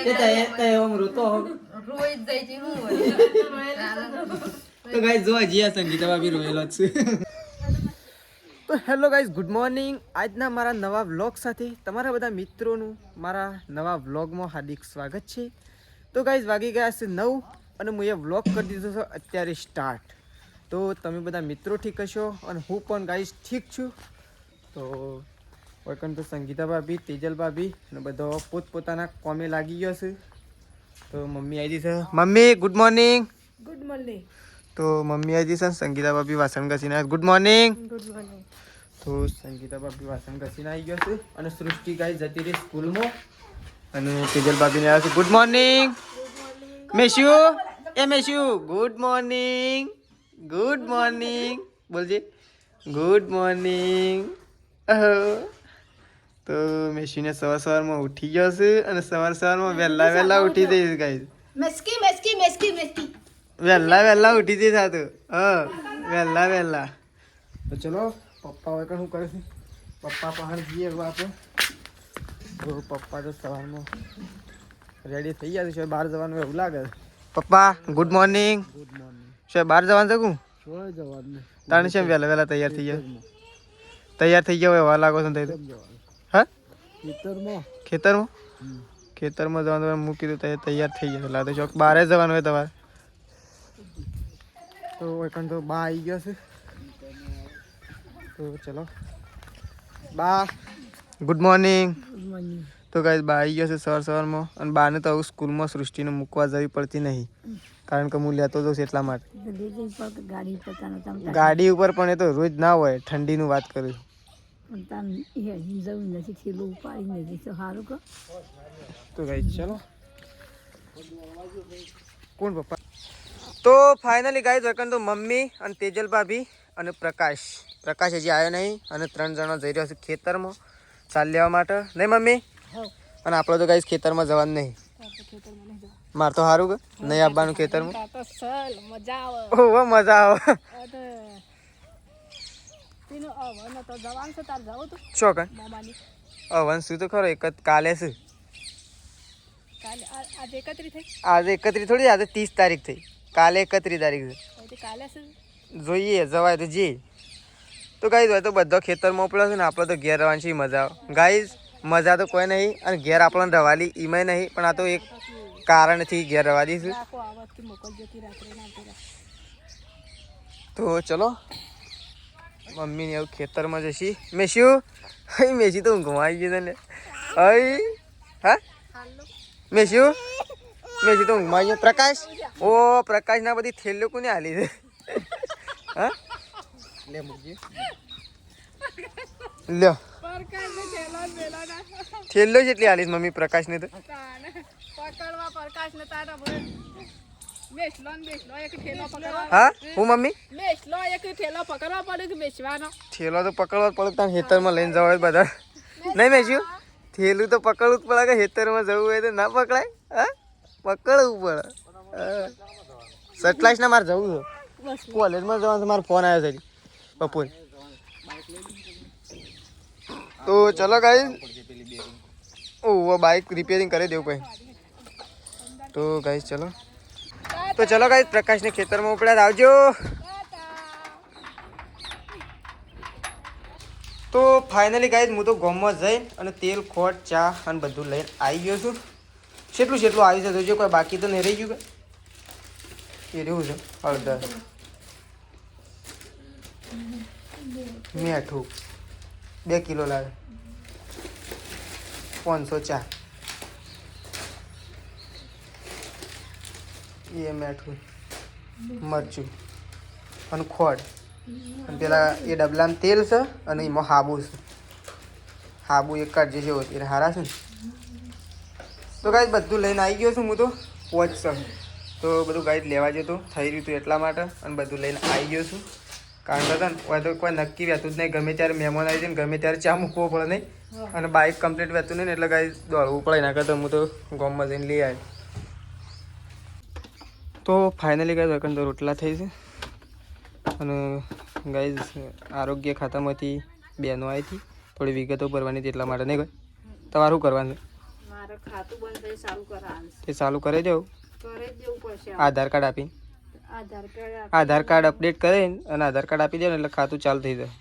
તો ગાઈસ જો હજી આ સંગીતા ભાભી રોયેલો છે. તો હેલો ગાઈસ, ગુડ મોર્નિંગ. આજના મારા નવા વ્લોગ સાથે તમારા બધા મિત્રોનું મારા નવા વ્લોગમાં હાર્દિક સ્વાગત છે. તો ગાઈસ વાગી ગયા છે 9 અને હું એ વ્લોગ કરી દીધો છે અત્યારે સ્ટાર્ટ. તો તમે બધા મિત્રો ઠીક હશો અને હું પણ ગાઈસ ઠીક છું. તો વૈકન તો સંગીતા ભાભી, તેજલ ભાભી અને બધો પોતપોતાના કોમે લાગી ગયો છે. તો મમ્મી આવી છે. Mummy good morning. Good morning. તો મમ્મી આવી છે, સંગીતા ભાભી વાસણ ઘસીને. Good morning. Good morning. તો સંગીતા ભાભી વાસણ ઘસીને આવી ગયો છે અને સૃષ્ટિ ગાઈ જતી રહી સ્કૂલમાં અને તેજલ ભાભીને આવ્યા છે. Good morning Meshu. એ Meshu good morning. Good morning બોલજે. Good morning. તો મેશુને સવારમાં ઉઠી ગયો છે અને સવારમાં વહેલા ઉઠી જઈશ ગાઈ. મેસ્કી મેસ્કી મેસ્કી મેસ્કી વહેલા ઉઠી જઈશ આ તો. વહેલા તો ચલો પપ્પા વગર શું કરે છે? પપ્પા પહાડ જઈએ હવે આપણે. તો પપ્પા તો સવારમાં રેડી થઈ ગયા છે. બહાર જવાનું એવું લાગે. પપ્પા ગુડ મોર્નિંગ. Good morning. શું બહાર જવાનું છે? શું જવાનું? તાણે છે વહેલા તૈયાર થઈ ગયા. તૈયાર થઈ ગયા હોય લાગો છો ને? હા ખેતરમાં જવાનું મૂકી દઉં તૈયાર થઈ ગયા. લાગે ચોક બહાર જવાનું હોય તમારે. તો એકણ તો બા આવી ગયો છે. તો ચલો બા ગુડ મોર્નિંગ. તો ગાઈસ બા આવી ગયો છે સવારમાં અને બાને તો આવું સ્કૂલમાં સૃષ્ટિને મૂકવા જવી પડતી નહીં કારણ કે હું લેતો જઉં છું એટલા માટે. ગાડી ઉપર પણ એ તો રોજ ના હોય. ઠંડીનું વાત કરું. તો ગાઈસ ચલો કોણ પપ્પા. તો ફાઇનલી ગાઈસ એકણ તો મમ્મી અને તેજલ ભાભી અને પ્રકાશ હજી આવ્યો નહીં અને 3 જણા જઈ રહ્યા છે ખેતરમાં ચાલ લેવા માટે. નહીં મમ્મી? અને આપણે તો ગાઈસ ખેતરમાં જવાનું નહીં. મારે તો સારું કે નહીં આવવાનું ખેતરમાં. મજા આવે. શું કર વંશુ તો ખરો એક કાલે છે. આજે 31 થોડી, આજે 30 તારીખ થઈ. કાલે 31 તારીખ છે. જોઈએ જવાય તો જી. તો ગાઈઝ હોય તો બધો ખેતરમાં ઉપડ્યો છે ને આપણે તો ઘેર રહેવાની છે. મજા આવે ગાઈઝ. મજા તો કોઈ નહીં અને ઘેર આપણને રવાલી ઈમાંય નહીં પણ આ તો એક કારણથી ઘેર રવા દઈશું. તો ચલો મમ્મીને એવું ખેતરમાં જશી. મેશુ મેશી તો ઊંઘમાં આવી ગઈ તને. હા મેશુ તો ઊંઘમાં આવી ગયો. પ્રકાશ પ્રકાશ ના બધી થેલીઓ કોને હાલી છે? હા લે મૂકજે. લ્યો થેલો જેટલી હાલીશ મમ્મી પ્રકાશ ને. તો હા હું મમ્મી થેલો તો પકડવા પડે. ત્યાં ખેતરમાં લઈને જવા બધા નહીં મેશુ. થેલું તો પકડવું જ પડે કે ખેતરમાં જવું હોય તો ના પકડાય. હા પકડવું પડે. સટલાઈસ ના મારે જવું છે કોલેજમાં જવાનું છે. મારો ફોન આવ્યો છે બપોર. તો ચલો ગાઈસ. બાઇક રિપેરિંગ કરી દેવું ભાઈ. તો ગાઈસ ચલો ગાઈસ પ્રકાશને ખેતરમાં ઉપડ્યા આવજો. તો ફાઇનલી ગાઈસ હું તો ગામમાં જઈને અને તેલ ખોટ ચા અને બધું લઈને આવી ગયો છું. કેટલું આવી છે જોજો. કોઈ બાકી તો નહીં રહી ગયું કે એ રહ્યું છે. હળદર મીઠું 2 કિલો લાવે. 500 ચા એ મીઠું મરચું અને ખોડ અને પેલા એ ડબલામાં તેલ છે અને એમાં હાબુ છે. હાબુ એક કાઢ જે હોતી એટલે હારા છે ને. તો ગાઈસ બધું લઈને આવી ગયો છું હું તો પહોંચશે. તો બધું ગાઈસ લેવા જતો થઈ રહ્યું હતું એટલા માટે અને બધું લઈને આવી ગયો છું. કારણ કે હોય તો કોઈ નક્કી વહેતું જ નહીં. ગમે ત્યારે મહેમાન આવી જાય ને ગમે ત્યારે ચા મૂકવો પડે નહીં. અને બાઇક કમ્પ્લીટ વહેતું નહીં ને એટલે ગાઈસ દોડવું પડે. એના કરતાં હું તો ગામમાં જઈને લઈ આવી. તો ફાઇનલી ગાઈસ વખત તો રોટલા થઈ છે અને ગાઈસ આરોગ્ય ખાતામાંથી બહેનો આવી હતી થોડી વિગતો ભરવાની હતી એટલા માટે. નહીં ભાઈ તમારું શું કરવાનું છે? મારે ખાતું બંધ થઈ ચાલુ કરાવવાનું તે ચાલુ કરી દેવું કરે જ દેવું પડશે આધાર કાર્ડ આપી આધાર કાર્ડ આધાર કાર્ડ અપડેટ કરીને અને આધાર કાર્ડ આપી દે ને એટલે ખાતું ચાલુ થઈ જાય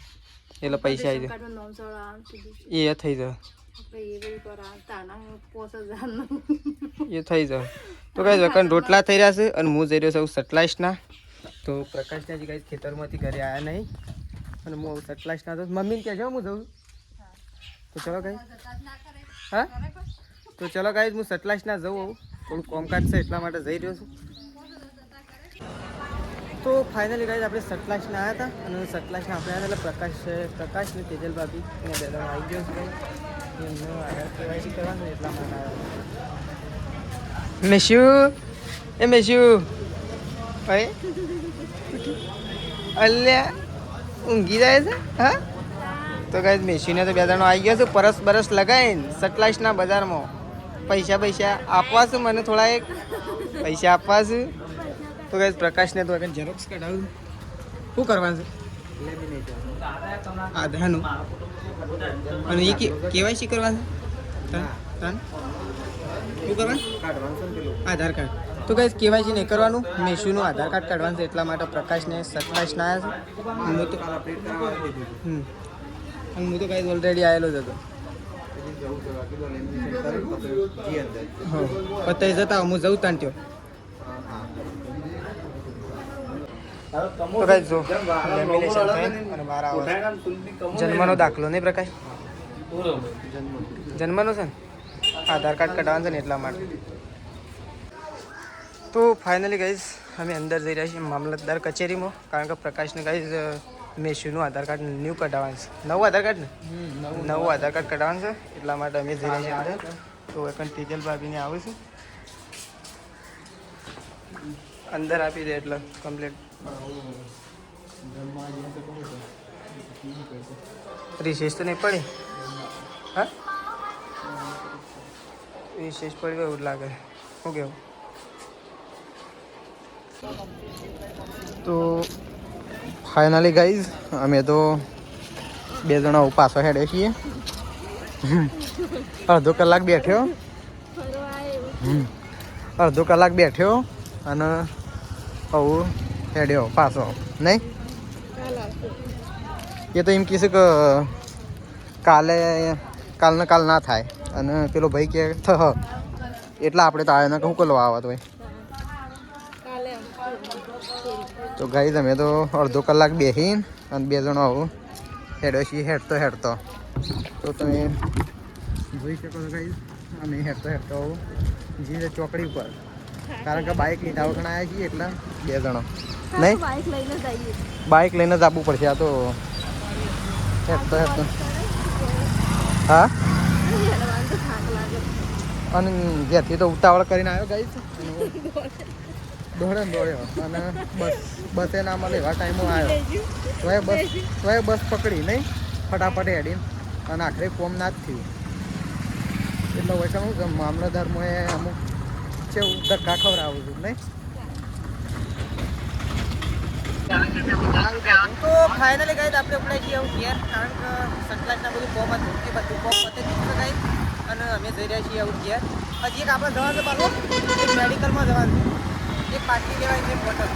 એટલે પૈસા આવી જાય કાર્ડમાં નામ ચડાવવાનું સીધું એ થઈ જાય આપણે એ બધું કરાવ તાના 5000 એ થઈ જાય તો કઈ વખત રોટલા થઈ રહ્યા છે અને હું જઈ રહ્યો છું સટલાઇસના તો પ્રકાશનાજી કઈ ખેતરમાંથી ઘરે આવ્યા નહીં અને હું સટલાઇસના તો મમ્મીને કહેજો હું જઉં તો ચલો કઈ હા તો ચલો ગાઈઝ હું સટલાઇસના જઉં થોડું કોમકાજ છે એટલા માટે જઈ રહ્યો છું તો ફાઇનલી ગાઈઝ આપણે સટલાઇસના આવ્યા હતા અને સટલાઇસના આપણે આવ્યા એટલે પ્રકાશ ને તેજલ ભાભી અને બે જણા આવી ગયો છે એમનો આધાર કેવાયસી કરવાનું એટલા માટે આવ્યા મેશ્યુ એ મેશ્યુ ભાઈ અલ્યા ઊંઘી જાય છે હા તો ગાઈઝ મેશ્યુને તો બે જણો આવી ગયા છે પરસ બરસ લગાવીને સટલાઇસના બજારમાં પૈસા આપવા છે મને થોડા એક પૈસા આપવા છે તો ગાઈઝ પ્રકાશને તો આગળ ઝેરોક્સ કઢાવું શું કરવાનું છે આધારનું અને એ કેવાયસી કરવાનું છે શું કરવાનું આધાર કાર્ડ તો ગાઈઝ કેવાયસી નહીં કરવાનું મેશ્યુનું આધાર કાર્ડ કાઢવાનું છે એટલા માટે પ્રકાશને સટલાઇસના આવ્યા છે અને હું તો ગાઈઝ ઓલરેડી આવેલો જ હતો પતાઈ જતા હું જઉં તાંટ્યો તો ગાઈઝ જો લેમિનેશન થાય અને બહાર આવે જન્મનો દાખલો નહીં પ્રકાશ જન્મનો છે ને આધાર કાર્ડ કઢાવવાનું છે ને એટલા માટે તો ફાઇનલી ગાઈઝ અમે અંદર જઈ રહ્યા છીએ મામલતદાર કચેરીમાં કારણ કે પ્રકાશને ગાઈઝ મેશ્યુનું આધાર કાર્ડ ન્યૂ કઢાવવાનું છે નવું આધાર કાર્ડ ને નવું આધાર કાર્ડ કઢાવવાનું છે એટલા માટે અમે જઈ રહ્યા છીએ અંદર તો એકન તેજલ ભાભીને આવું છું અંદર આપી દે એટલે કમ્પ્લીટ રિસેસ તો નહીં પડી હા રિસેસ પડી હોય એવું લાગે શું કેવું તો ફાઇનલી ગાઈઝ અમે તો બે જણા પાછો હેડે છીએ અડધો કલાક બેઠ્યો અડધો કલાક બેઠ્યો અને આવું હેડ્યો પાછો નહીં એ તો એમ કહેશે કે કાલને કાલ ના થાય અને પેલો ભાઈ કે એટલે આપણે તો આવ્યા શું કરવા આવત હોય તો ગાઈઝ અમે તો અડધો કલાક બેસીને અને બે જણો આવું હેડો છીએ હેડતો તો તમે જોઈ શકો છો ગાઈઝ અમે હેડતો આવું જે ચોકડી ઉપર કારણ કે બાઇક લીધા વગર આવ્યા છીએ એટલે બે જણો નહીં બાઇક લઈને જ આવવું પડશે આ તો હેડતો હા અને જ્યાંથી તો ઉતાવળ કરીને આવ્યો ગાઈઝ દોડ્યો અને બસે ના મળે એવા ટાઈમો આવ્યો તો બસ પકડી નહીં ફટાફટ હેડીને અને આખરે કોમ ના જ થયું એટલે વચ્ચે હું કે મામલતદારમાં એ અમુક છે ધક્કા ખવડાવું છું નહીં તો ફાઇનલી ગાઈઝ આપણે ઉપડે છીએ આવું ઘેર કારણ કે સટલાઇસના બધું કોમ હતું એ બધું કોમ પતે દીધું ગાઈઝ અને અમે જઈ રહ્યા છીએ આવું ઘેર હજી એક આપણે જવાનું છે પાછું એક મેડિકલમાં જવાનું છે એક પાર્ટી લેવાય છે બોટલ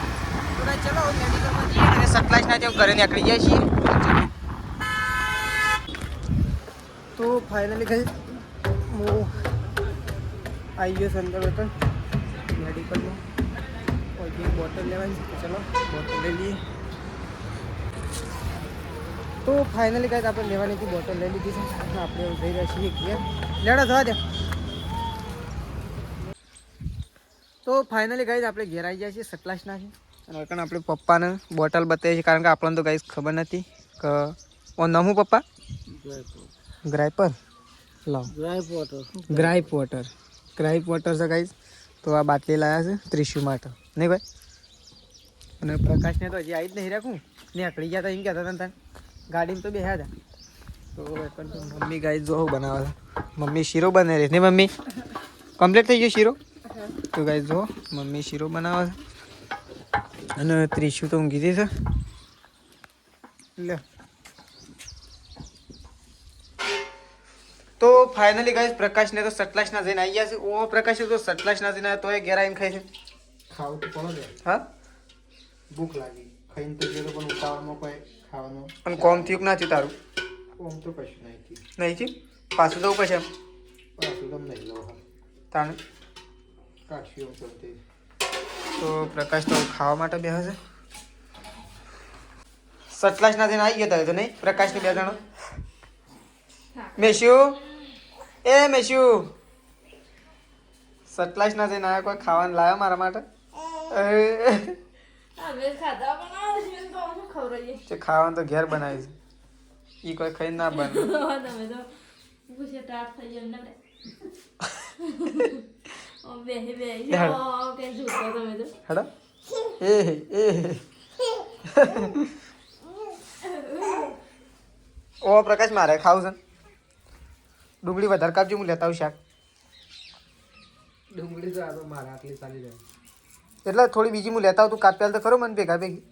તો ભાઈ ચલો મેડિકલમાં જઈએ અને સટલાઇસના ત્યાં ઘરે નીકળી જાય છીએ તો ફાઇનલી ગાઈઝ હું આવી ગયો છે અંદર બોટલ મેડિકલમાં એક બોટલ લેવાની છે ચલો બોટલ લઈ લઈએ તો ફાઇનલી ગાઈઝ આપણે લેવાની હતી બોટલ લઈ લીધી છે આપણે જઈ રહ્યા છીએ ઘેર લેડો જવા દે તો ફાઇનલી ગાઈઝ આપણે ઘેર આવી ગયા છીએ સટલાઇસનાથી અને કારણ આપણે પપ્પાને બોટલ બતાવીએ છીએ કારણ કે આપણને તો ગાઈઝ ખબર નથી કે ઓ નામ હું પપ્પા ગ્રાઇપર લાવ ગ્રાઇપ વોટર છે ગાઈઝ તો આ બાટલી લાવ્યા છે ત્રિશુ માટે નહીં ભાઈ અને પ્રકાશને તો હજી આવી જ નહીં રાખું ને અકળી ગયા હતા એમ કહેતા હતા ગાડીમાં તો બેહ્યા હતા તો મમ્મી ગાઈઝ જો બનાવે છે મમ્મી શીરો બને રહી ને મમ્મી કમ્પ્લીટ થઈ ગયો શીરો તો ગાઈઝ જો મમ્મી શીરો બનાવે છે અને ત્રિશુ તો ઊંઘી છે લે તો ફાઇનલી ગાઈસ પ્રકાશને તો સટલાસના જઈને આવી ગયા છે. ઓ પ્રકાશ તો સટલાસના જઈને આવ્યો તોય ઘેર આવીને ખાય છે. ખાવું તો પડે ને. હા ભૂખ લાગી ખાઈને તો ગયેલો પણ ઉતાવળમાં કોઈ ખાવાનું પણ કોમ થયું કે ના થયું તારું? આમ તો કશું નહીં થયું. નહીં થયું? પાછું જવું પછી એમ પાછું તમે નહીં લો તાને. કાઢશું એમ કરતી. તો પ્રકાશ તો ખાવા માટે બેસે છે. સટલાસના જઈને આવી ગયા તો નહીં પ્રકાશની બે જણા. મેશ્યુ એ મેશ્યુ સટલાસના જઈને આવ્યા કોઈ ખાવાનું લાવ્યા મારા માટે? જે ખાવાનું તો ઘેર બનાવી છે ઈ કોઈ ખાઈ ના બને. હેડો એ ઓ પ્રકાશ મારે ખાવું છે. ડુંગળી વધારે કાપજો હું લેતા આવું શાક. ડુંગળી તો આ તો મારા આટલી ચાલી જાય. એટલે થોડી બીજી હું લેતા આવું તું કાપ્યાલ તો ખરો મને ભેગા ભેગી.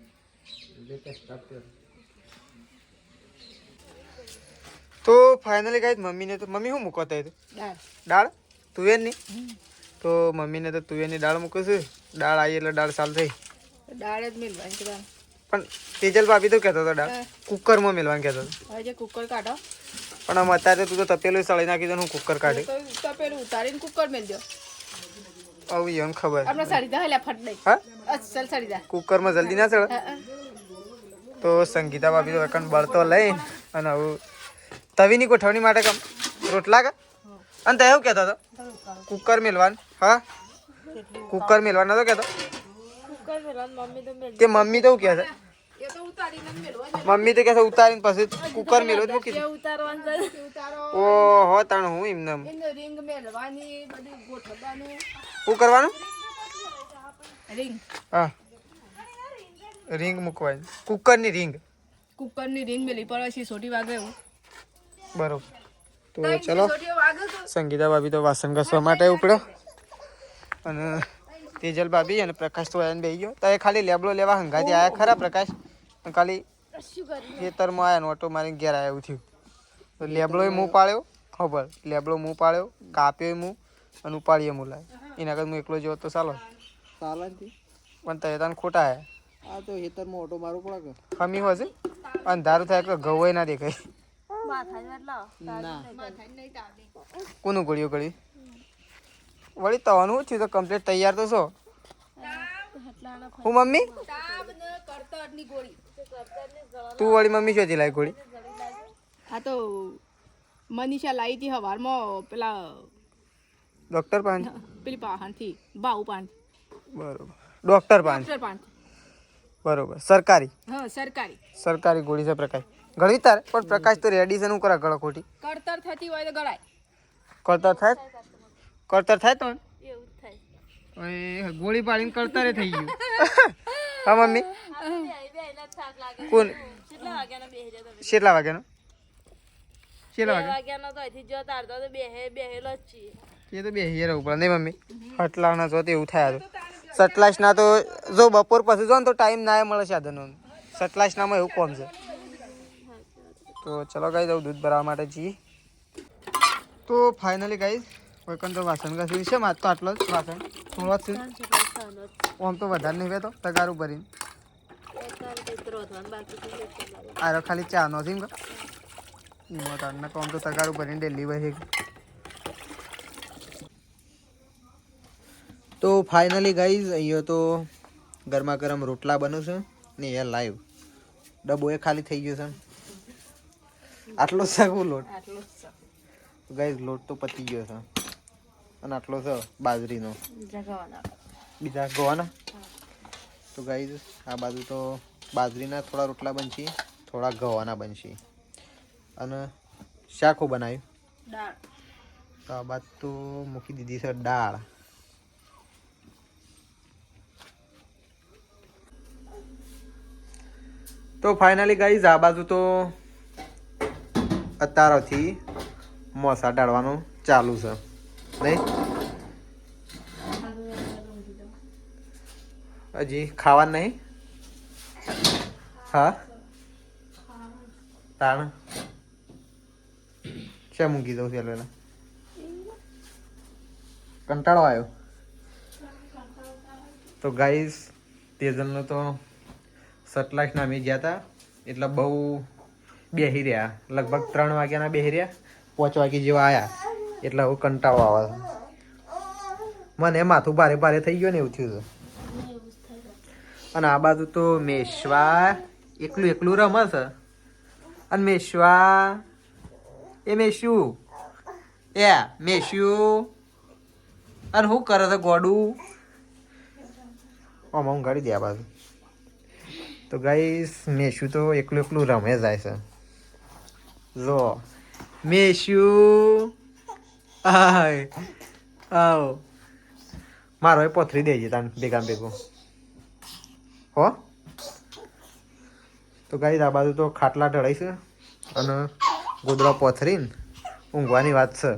તો ફાઇનલી ગાઈસ મમ્મીને તો મમ્મી શું મૂકો તો દાળ તુવેર ની. તો મમ્મીને તો તુવેરની દાળ મૂકે છે. દાળ આવી એટલે દાળ ચાલુ થઈ. દાળ જ મેળવાની કદાચ. પણ તેજલ ભાભી તો કહેતો હતો દાળ કુકરમાં મેળવાનું કહેતો હતો. હવે કુકર કાઢો પણ આમ અત્યારે તું તો તપેલું સળી નાખી દે હું કુકર કાઢી. તો પેલું ઉતારીને કુકર મેળજો. આવું એમ ખબર. આપણે સડી દે હેલા ફટ દઈ. હા અસલ સડી દે. કુકરમાં જલ્દી ના ચડે. તો સંગીતા ભાભી તો એકણ બળતો લઈને અને હવે તવીની ગોઠવણી માટે કમ રોટલા કા અને તે એવું કહેતો હતો કુકર મેળવાનું. હા કુકર મેળવાનું નતો કહેતો કુકર મેળવાનું મમ્મી તો મેળ. કે મમ્મી તો શું કહે છે? એ તો ઉતારીને મેળવા. મમ્મી તો કહે છે ઉતારીને પછી કુકર મેળવો જ મૂકી દે. ઉતારવાનું ઉતારો. ઓહો તાણ હું એમને એનો રિંગ મેળવાની બધું ગોઠવવાનું. શું કરવાનું? રિંગ હા રીંગ મૂકવાની કુકરની રીંગ. કુકરની રિંગ મેલી પડે છે સોટી વાગે એવું. બરોબર. તો ચલો સોટીઓ વાગે તો સંગીતા ભાભી તો વાસણ ઘસવા માટે ઉપડ્યો અને તેજલ ભાભી અને પ્રકાશ તો આવીને બેસી ગયો. તો એ ખાલી લેબડો લેવા હંગાથી આવ્યા ખરા પ્રકાશ પણ ખાલી ખેતરમાં આવ્યા ઓટો મારીને ઘેર આવ્યા એવું થયું. તો લેબડોએ મું પાડ્યો ખબર લેબડો મું પાડ્યો કાપ્યો મું અને ઉપાડીએ મું લાય એના કરતા હું એકલો જેવો તો ચાલો સાલાનથી પણ તે તને ખોટા આવ્યા. આ તો હેતરમાં ઓટો મારવો પડે કે ખમી હશે અંધારું થાય એટલે ઘઉં ના દેખાય. ના કોનું ગળ્યું ગળી વળી તવાનું થયું તો કમ્પ્લીટ તૈયાર તો છો હું મમ્મી કરતરની ગોળી. તું વળી મમ્મી શોધી લાવી ગોળી. હા તો મનીષા લાવી હતી હવારમાં પેલા ડૉક્ટર પાંચ પેલી પાહાણથી બાઉ પાંચ બરોબર ડૉક્ટર પાંચ ડોક્ટર પાંચ. બરોબર સરકારી હા સરકારી. સરકારી ગોળી છે પ્રકાશ ગળવી તારે પણ પ્રકાશ તો રેડી છે હું કરા ગળો ખોટી કરતર થતી હોય તો ગળાય. કરતર થાય તો એવું થાય. ગોળી પાડીને કરતરે થઈ ગયું. હા મમ્મી કોણ કેટલા વાગ્યાનો એ તો બેસી રહેવું પડે નહીં મમ્મી સટલાના જો તો એવું થાય સટલાસના તો જો બપોર પછી જો ને તો ટાઈમ ના મળે સાધનો સટલાસનામાં એવું કોમ છે. તો ચલો ગાઈ દઉં દૂધ ભરાવા માટે જઈએ. તો ફાઇનલી ગાઈ કોઈ તો વાસણ ઘસી છે માર તો આટલો જ વાસણ થોડો જ છે આમ તો વધારે નહીં તો તગારું ભરીને આરો ખાલી ચા નો થઈને મોટાના કોમ તો તગારું ભરીને ડેલી વહી. તો ફાઇનલી ગાઈઝ અહીંયા તો ગરમા ગરમ રોટલા બને છે ને એ લાઈવ ડબ્બો એ ખાલી થઈ ગયો છે. આટલો સાગું લોટ ગાઈઝ લોટ તો પતી ગયો છે અને આટલો છે બાજરીનો બીજા ગવાના. તો ગાઈઝ આ બાજુ તો બાજરીના થોડા રોટલા બનશે થોડા ગવાના બનશે અને શાકો બનાવ્યું. તો આ બાદ તો મૂકી દીધી છે દાળ. તો ફાઇનલી ગાઈઝ આ બાજુ તો અત્યારથી મોસા ડાળવાનું ચાલુ છે નહીં હજી ખાવાનું નહીં. હા તાણ છે મૂકી દઉં ચાલો પેલા કંટાળો આવ્યો. તો ગાઈસ તેજલનો તો સટલાઈસના અમે ગયા હતા એટલે બહુ બેસી રહ્યા, લગભગ 3 વાગ્યાના બેસી રહ્યા, 5 વાગે જેવા આવ્યા એટલે હવે કંટાળો આવે. મને માથું ભારે ભારે થઈ ગયું ને એવું થયું છે. અને આ બાજુ તો મેશ્વા એકલું એકલું રમે છે. અને મેશ્વા એ મેશ્યુ અને શું કરે છે ગોડું? આમાં હું ગાડી દે આ બાજુ. તો ગાઈસ મેશ્યુ તો એકલું એકલું રમે જાય છે. જો મેશ્યુ આવ મારો એ પથરી દેજે તાન ભેગા ભેગું હો. તો ગાઈસ આ બાજુ તો ખાટલા ઢળાઈ છે અને ગોદડા પથરીને ઊંઘવાની વાત છે.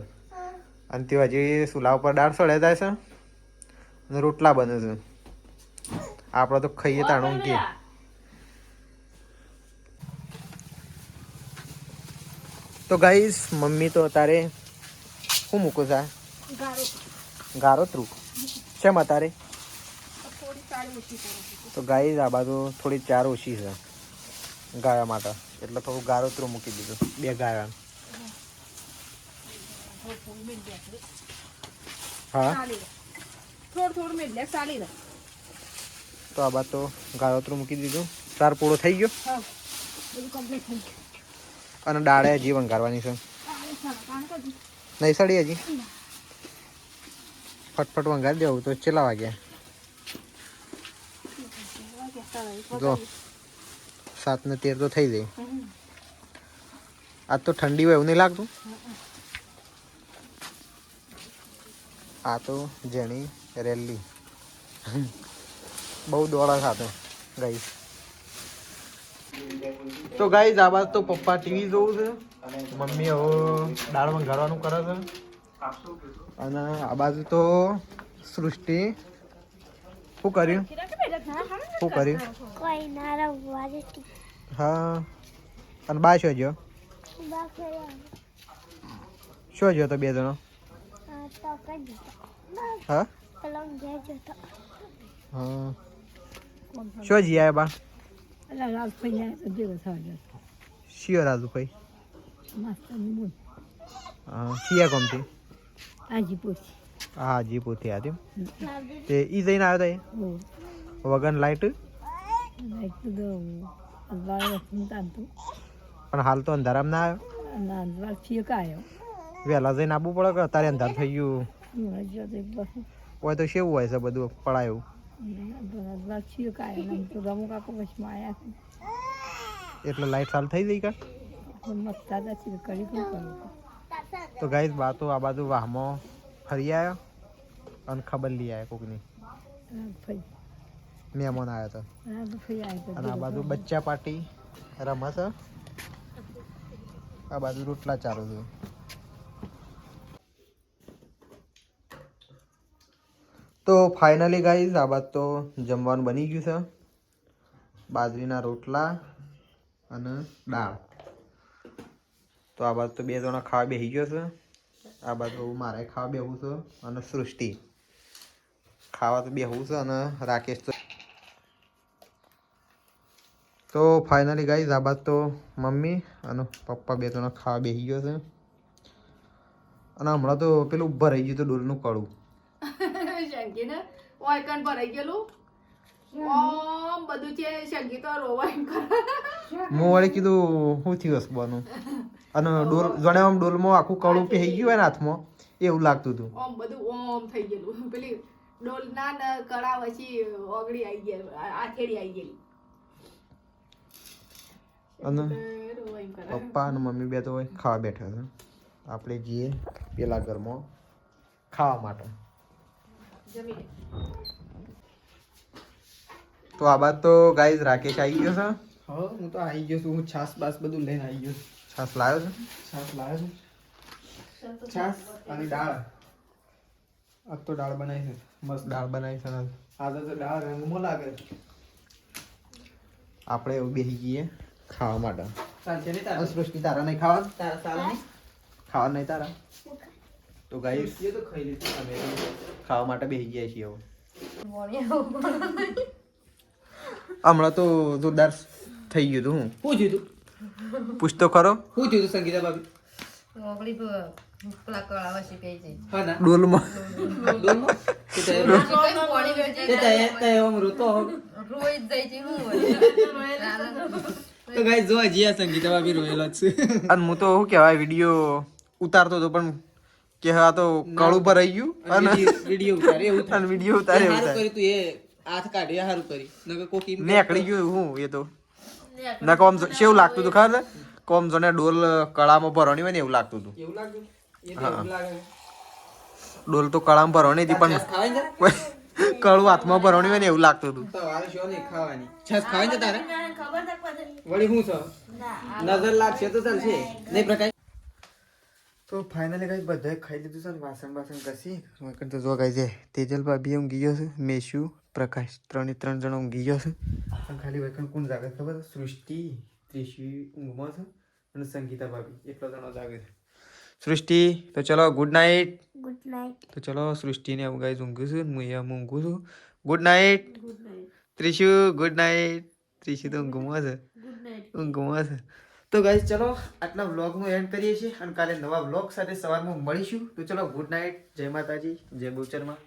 અને તે હજી ચૂલા ઉપર દાળ સળે જાય છે અને રોટલા બને છે. આપણે તો ખાઈએ તાણું ઊંઘીએ. તો ગાઈસ મમ્મી તો અત્યારે શું મૂકું છે? ગારોતરું શેમ અત્યારે? તો ગાઈસ આ બાજુ થોડી ચાર ઓછી છે ગાયા માટે એટલે થોડું ગારોતરું મૂકી દીધું 2 ગાયા. હા થોડું મેલે ચાલી રહે. તો આ બાદ તો ગાળોતરું મૂકી દીધું. ચાર પૂળો થઈ ગયો હા બધું કમ્પ્લીટ થઈ ગયું. અને દાળે હજી વંગારવાની છે. નહીં સડી હજી ફટફટ વંગારી દેવું. તો કેટલા વાગ્યા? જો 7:13 તો થઈ જાય. આજ તો ઠંડી હોય એવું નહીં લાગતું. આ તો જેની રેલી બહુ દોડા સાથે ગાઈસ. તો ગાઈસ આ બાજુ તો પપ્પા ટીવી જોવું છે, મમ્મી હવે દાળ વંગારવાનું કરે છે. અને આ બાજુ તો સૃષ્ટિ શું કર્યું? હા. અને બા શું જો? શું જો તો 2 જણો? હા હા. શું જી આયા બા? શિયો રાજુભાઈ શિયા કોમથી? હા જી પોતે આ તે ઈ જઈને આવ્યો તો વગન લાઈટ. પણ હાલ તો અંધારામાં ના આવ્યો. વહેલા જઈને આવવું પડે કે અત્યારે અંધાર થઈ ગયું હોય તો કેવું હોય છે બધું પડાયું. એટલે લાઈટ ચાલુ થઈ ગઈ કા? તો ગાઈસ બા તો આ બાજુ વાહમાં ફરી આવ્યો અને ખબર લઈ આવ્યા કોકની મહેમાન આવ્યા હતા. અને આ બાજુ બચ્ચા પાર્ટી રમે છે. આ બાજુ રોટલા ચાલુ છે. તો ફાઇનલી ગાઈસ આ બાદ તો જમવાનું બની ગયું છે. બાજરીના રોટલા અને દાળ. તો આ બાજુ તો 2 જણા ખાવા બેસી ગયો છે. આ બાજુ મારે ખાવા બેસવું છે અને સૃષ્ટિ ખાવા તો બેસવું છે અને રાકેશ તો ફાઇનલી ગાઈસ આ બાદ તો મમ્મી અને પપ્પા 2 જણા ખાવા બેસી ગયો છે. અને હમણાં તો પેલું ભરાઈ ગયું તો ડોલનું કળું શંકીને ઓયકન ભરાઈ ગયેલું ઓમ બધું છે. શંકી તો રોવાય કરે. હું વળી કીધું શું થયું હસવાનું. અને ડોલ જાણે આમ ડોલમાં આખું કળું પહેરી ગયું હોય ને હાથમાં એવું લાગતું હતું. ઓમ બધું ઓમ થઈ ગયેલું. પેલી ડોલ ના કળા પછી ઓગળી આવી ગયા, આથેડી આવી ગયેલી. અને પપ્પા અને મમ્મી 2 તો ખાવા બેઠા છે. આપણે જઈએ પેલા ઘરમાં ખાવા માટે. તો આ બાદ તો ગાઈઝ રાકેશ આવી ગયો છે. હા હું તો આવી ગયો છું. હું છાસ બાસ બધું લઈને આવી ગયો છું. છાસ લાવ્યો છે? છાસ લાવ્યો છું. છાસ અને દાળ. આજ તો દાળ બનાવી છે મસ્ત. દાળ બનાવી છે. આજે તો દાળ રંગમાં લાગે. આપણે એવું બેસી જઈએ ખાવા માટે. ચાલશે ને તારા? સૃષ્ટિ તારા નહીં ખાવા? તારા ચાલે નહીં? ખાવા નહીં તારા? તો ગાઈસ એ તો ખાઈ લીધું અમે ખાવા માટે બેસી ગયા છીએ હવે. હમણાં તો જોરદાર થઈ ગયું તું હું શું થયું તું પૂછ તો ખરો શું થયું તું સંગીતા ભાભી હા ના ડોલમાં ડોલમાં? તે તે આમ રોતો હો. તો ગાઈસ જો હજી આ સંગીતા ભાભી રોયેલો જ છે અને હું તો શું કહેવાય વિડીયો ઉતારતો હતો પણ કે આ તો કળું પર રહી ગયું અને વિડીયો ઉતારે એવું થાય. અને વિડીયો ઉતારે એવું હારું થાય કર્યું તું એ હાથ કાઢ્યો હારું કરી નકર કોક એમ નીકળી ગયું હું એ તો ના કોમ કેવું લાગતું હતું ખબર છે? કોમ જોને ડોલ કળામાં ભરવાની હોય ને એવું લાગતું હતું એવું લાગ્યું એ તો હા. એવું લાગે ડોલ તો કળામાં ભરવાની હતી પણ છાશ ખાવાની છે? કળું હાથમાં ભરવાની હોય ને એવું લાગતું હતું તો વારે શું નહીં ખાવાની છાશ ખાવાની છે તારે વળી હું છો નજર લાગશે તો ચાલશે નહીં પ્રકાશ તો ફાઇનલી ગાઈસ બધાએ ખાઈ લીધું છે ને વાસણ ઘસી તો જો ગાઈસ તેજલ ભાભી ઊંઘી ગયો છે મેશુ પ્રકાશ ત્રણે ત્રણ જણા ઊંઘી ગયો છે પણ ખાલી વૈકણ કોણ જાગે છે ખબર છે? સૃષ્ટિ ત્રિશી ઊંઘમાં છે અને સંગીતા ભાભી એટલો જણો જાગે છે સૃષ્ટિ તો ચલો ગુડ નાઇટ ગુડ નાઇટ તો ચલો સૃષ્ટિને હું ગાઈસ ઊંઘું છું હું અહીંયા ઊંઘું છું ગુડ નાઇટ ત્રિશુ ગુડ નાઇટ ત્રિશુ તો ઊંઘમાં છે ઊંઘમાં છે તો ગાઈસ ચલો આટલા વ્લોગનું એન્ડ કરીએ છીએ અને કાલે નવા વ્લોગ સાથે સવારમાં મળીશું તો ચલો ગુડ નાઇટ જય માતાજી જય બહુચરમાં